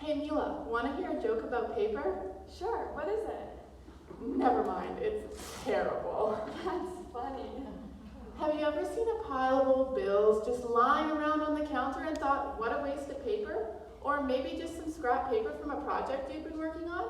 Hey Mila, want to hear a joke about paper? Sure, what is it? Never mind, it's terrible. That's funny. Have you ever seen a pile of old bills just lying around on the counter and thought, what a waste of paper? Or maybe just some scrap paper from a project you've been working on?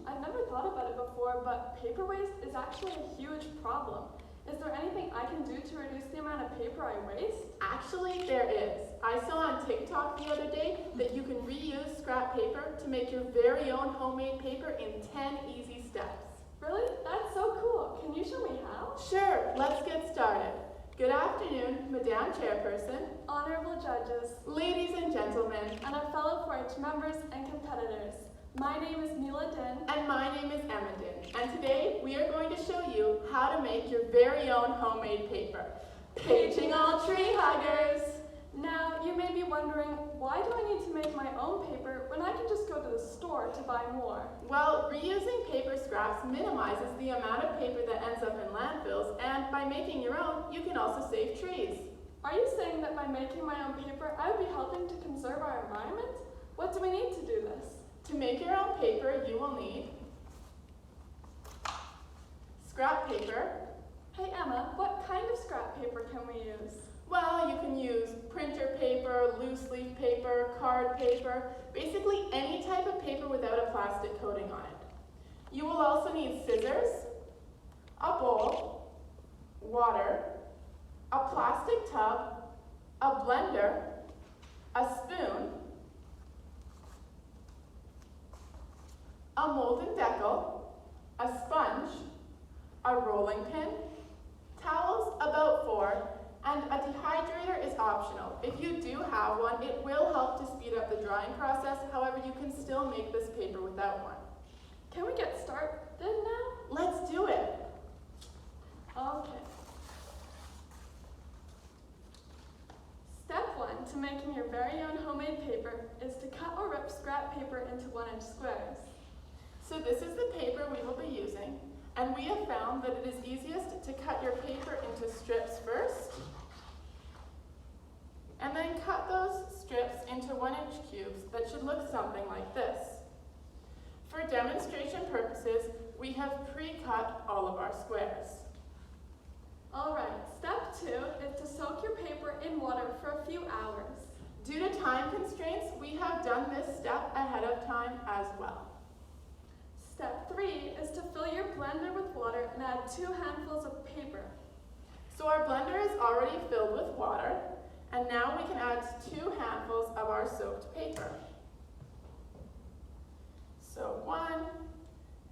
I've never thought about it before, but paper waste is actually a huge problem. Is there anything I can do to reduce the amount of paper I waste? Actually, there is. I saw on TikTok the other day that you can reuse scrap paper to make your very own homemade paper in 10 easy steps. Really? That's so cool. Can you show me how? Sure, let's get started. Good afternoon, Madame Chairperson, Honorable judges, ladies and gentlemen, and our fellow 4-H members and competitors. My name is Mila Dinn. and my name is Emma Dinn. And today we are going to show you how to make your very own homemade paper. Paging all tree huggers! Now, you may be wondering, why do I need to make my own paper when I can just go to the store to buy more? Well, reusing paper scraps minimizes the amount of paper that ends up in landfills, and by making your own, you can also save trees. Are you saying that by making my own paper, I would be helping to conserve our environment? What do we need to do this? To make your own paper, you will need scrap paper. Hey Emma, what kind of scrap paper can we use? Well, you can use printer paper, loose leaf paper, card paper, basically any type of paper without a plastic coating on it. You will also need scissors, a bowl, water, a plastic tub, a blender, a spoon, a molded decal, a sponge, a rolling pin, towels about 4, and a dehydrator is optional. If you do have one, it will help to speed up the drying process. However, you can still make this paper without one. Can we get started now? Let's do it. Okay. Step 1 to making your very own homemade paper is to cut or rip scrap paper into 1-inch squares. So this is the paper we will be using, and we have found that it is easiest to cut your paper into strips first, and then cut those strips into 1-inch cubes that should look something like this. For demonstration purposes, we have pre-cut all of our squares. Alright, step 2 is to soak your paper in water for a few hours. Due to time constraints, we have done this step ahead of time as well. Step 3 is to fill your blender with water and add 2 handfuls of paper. So our blender is already filled with water, and now we can add 2 handfuls of our soaked paper. So 1,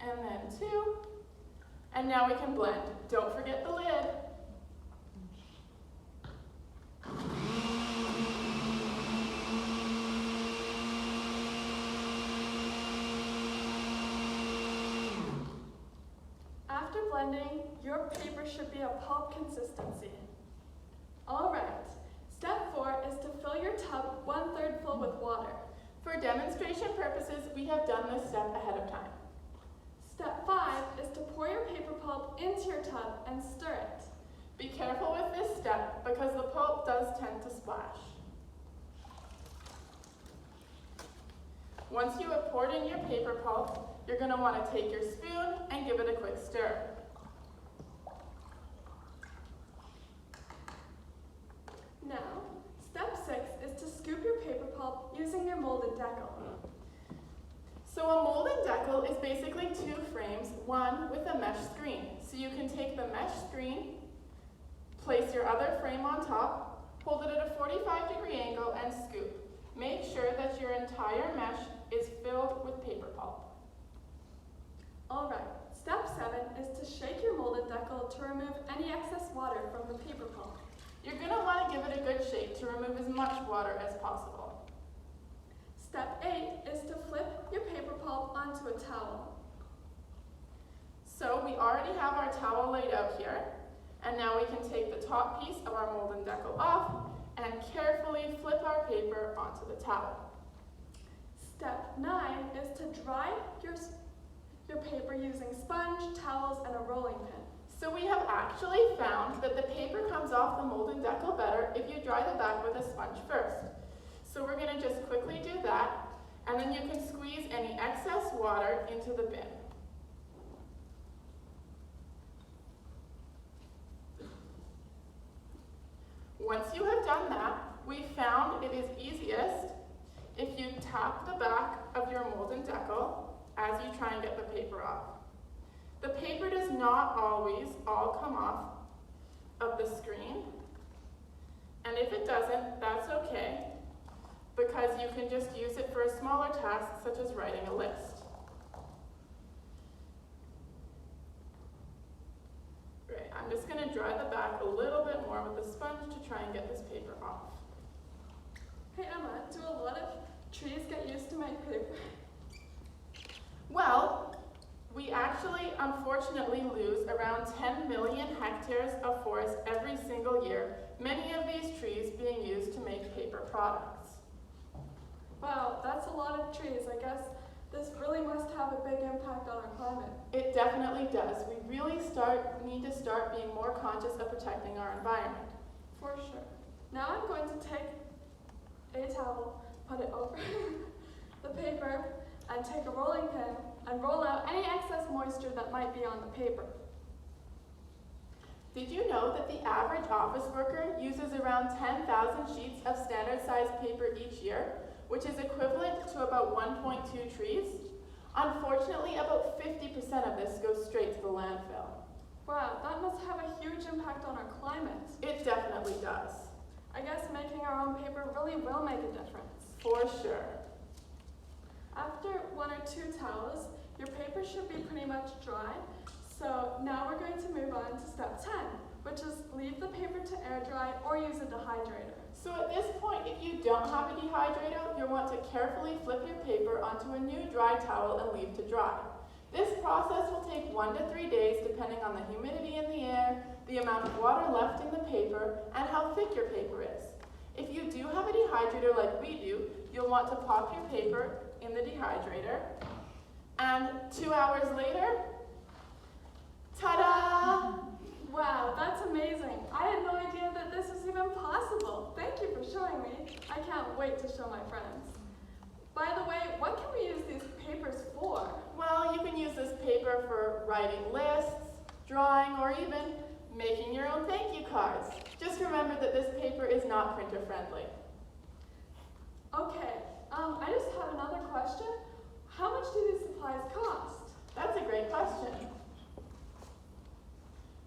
and then 2, and now we can blend. Don't forget the lid. After blending, your paper should be a pulp consistency. Alright, step 4 is to fill your tub 1/3 full with water. For demonstration purposes, we have done this step ahead of time. Step 5 is to pour your paper pulp into your tub and stir it. Be careful with this step because the pulp does tend to splash. Once you have poured in your paper pulp, you're going to want to take your spoon and give it a quick stir. Now, step 6 is to scoop your paper pulp using your molded decal. So a molded decal is basically 2 frames, one with a mesh screen. So you can take the mesh screen, place your other frame on top, hold it at a 45-degree angle, and scoop. Make sure that your entire mesh is filled with paper pulp. Alright, step 7 is to shake your molded decal to remove any excess water from the paper pulp. You're going to want to give it a good shake to remove as much water as possible. Step 8 is to flip your paper pulp onto a towel. So we already have our towel laid out here, and now we can take the top piece of our molded decal off and carefully flip our paper onto the towel. Step 9 is to dry your paper using sponge, towels, and a rolling pin. So we have actually found that the paper comes off the molded decal better if you dry the back with a sponge first. So we're going to just quickly do that, and and then you can squeeze any excess water into the bin. Once you have done that, we found it is easiest if you tap the back of your mold decal as you try and get the paper off. The paper does not always all come off of the screen, and if it doesn't, that's okay, because you can just use it for a smaller task such as writing a list. Right, I'm just going to dry the back a little bit more with the sponge to try and get this paper off. Hey Emma, do a lot of trees get used to make paper? Well, we actually unfortunately lose around 10 million hectares of forest every single year, many of these trees being used to make paper products. Wow, that's a lot of trees. I guess this really must have a big impact on our climate. It definitely does. We really need to start being more conscious of protecting our environment. For sure. Now I'm going to take a towel, put it over the paper, and take a rolling pin and roll out any excess moisture that might be on the paper. Did you know that the average office worker uses around 10,000 sheets of standard-sized paper each year, which is equivalent to about 1.2 trees? Unfortunately, about 50% of this goes straight to the landfill. Wow, that must have a huge impact on our climate. It definitely does. I guess making our own paper really will make a difference. For sure. After 1 or 2 towels, your paper should be pretty much dry. So now we're going to move on to step 10, which is leave the paper to air dry or use a dehydrator. So at this point, if you don't have a dehydrator, you'll want to carefully flip your paper onto a new dry towel and leave to dry. This process will take 1 to 3 days depending on the humidity in the air, the amount of water left in the paper, and how thick your paper is. If you do have a dehydrator like we do, you'll want to pop your paper in the dehydrator, and 2 hours later, ta-da! Wow, that's amazing. I had no idea that this was even possible. Thank you for showing me. I can't wait to show my friends. By the way, what can we use these papers for? Well, you can use this paper for writing lists, drawing, or even making your own thank you cards. Just remember that this paper is not printer friendly. Okay, I just have another question. How much do these supplies cost? That's a great question.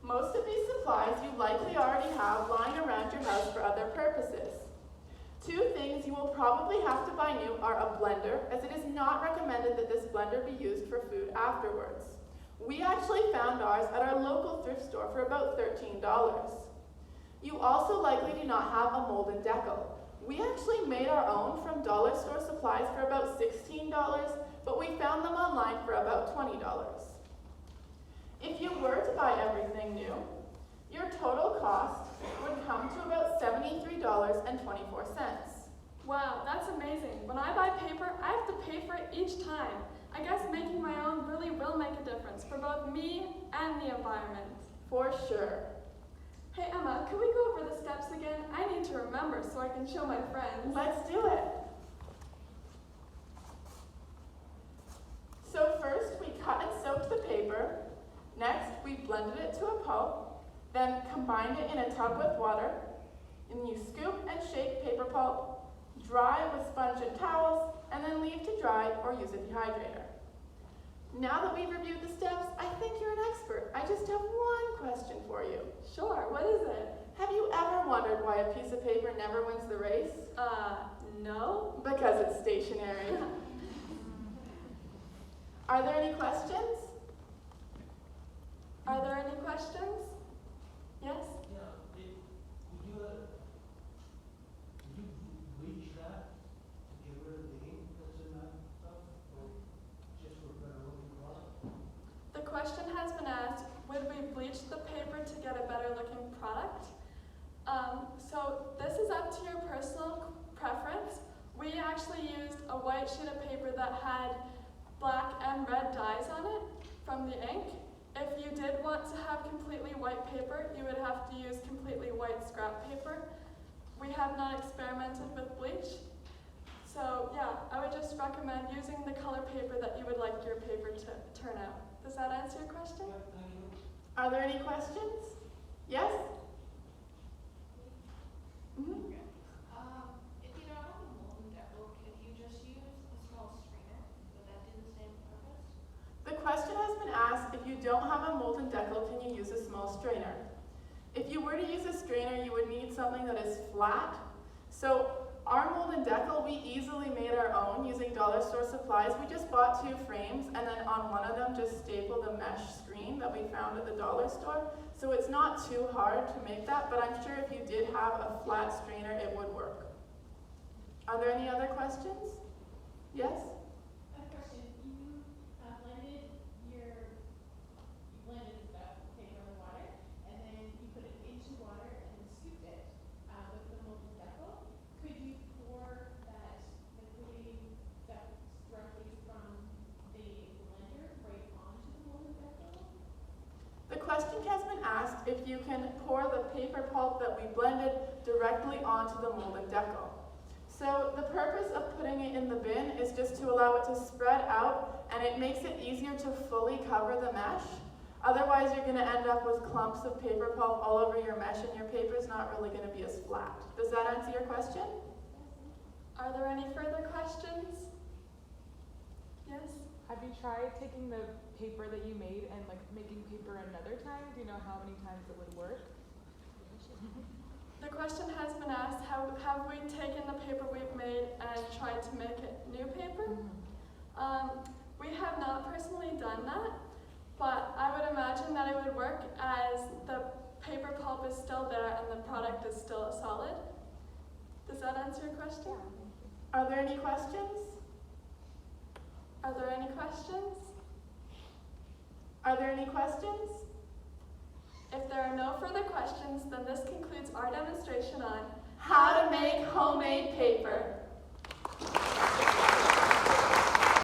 Most of these supplies you likely already have lying around your house for other purposes. 2 things you will probably have to buy new are a blender, as it is not recommended that this blender be used for food afterwards. We actually found ours at our local thrift store for about $13. You also likely do not have a mold decal. We actually made our own from dollar store supplies for about $16, but we found them online for about $20. If you were to buy everything new, your total cost would come to about $73.24. Wow, that's amazing. When I buy paper, I have to pay for it each time. I guess making my own really will make a difference for both me and the environment. For sure. Hey Emma, could we go over the steps again? I need to remember so I can show my friends. Let's do it. So first, we cut and soaked the paper. Next, we blended it to a pulp, then combined it in a tub with water, and you scoop and shake paper pulp, dry with sponge and towels, and then leave to dry or use a dehydrator. Now that we've reviewed the steps, I think you're an expert. I just have one question for you. Sure, what is it? Have you ever wondered why a piece of paper never wins the race? No. Because it's stationary. Are there any questions? Are there any questions? Yes? Yeah, would you bleach that to get rid of the ink that's in that stuff, or just for better looking product? The question has been asked, would we bleach the paper to get a better looking product? So this is up to your personal preference. We actually used a white sheet of paper that had black and red dyes on it from the ink. If you did want to have completely white paper, you would have to use completely white scrap paper. We have not experimented with bleach. So yeah, I would just recommend turnout. Does that answer your question? Yeah, thank you. Are there any questions? Yes? Mhm. If you don't have a molten decal, could you just use a small strainer? Would that do the same purpose? The question has been asked, if you don't have a molten decal, can you use a small strainer? If you were to use a strainer, you would need something that is flat. So our molten decal, we easily made our own using dollar store supplies. We just bought 2 frames and then on one of them just stapled a mesh screen that we found at the dollar store. So it's not too hard to make that, but I'm sure if you did have a flat strainer, it would work. Are there any other questions? Yes? A question. You blended the paper in water, and then you put it into water and scooped it with the molten decal. Could you pour that liquidy stuff directly from the blender right onto the molten decal? The question has been asked if you can pour the paper pulp that we blended directly onto the molten decal. So the purpose of putting it in the bin is just to allow it to spread out, and it makes it easier to fully cover the mesh. Otherwise, you're going to end up with clumps of paper pulp all over your mesh, and your paper is not really going to be as flat. Does that answer your question? Are there any further questions? Yes? Have you tried taking the paper that you made and like making paper another time? Do you know how many times it would work? The question has been asked, have we taken the paper we've made and tried to make it new paper? We have not personally done that, but I would imagine that it would work as the paper pulp is still there and the product is still solid. Does that answer your question? Are there any questions? Are there any questions? Are there any questions? If there are no further questions, then this concludes our demonstration on How to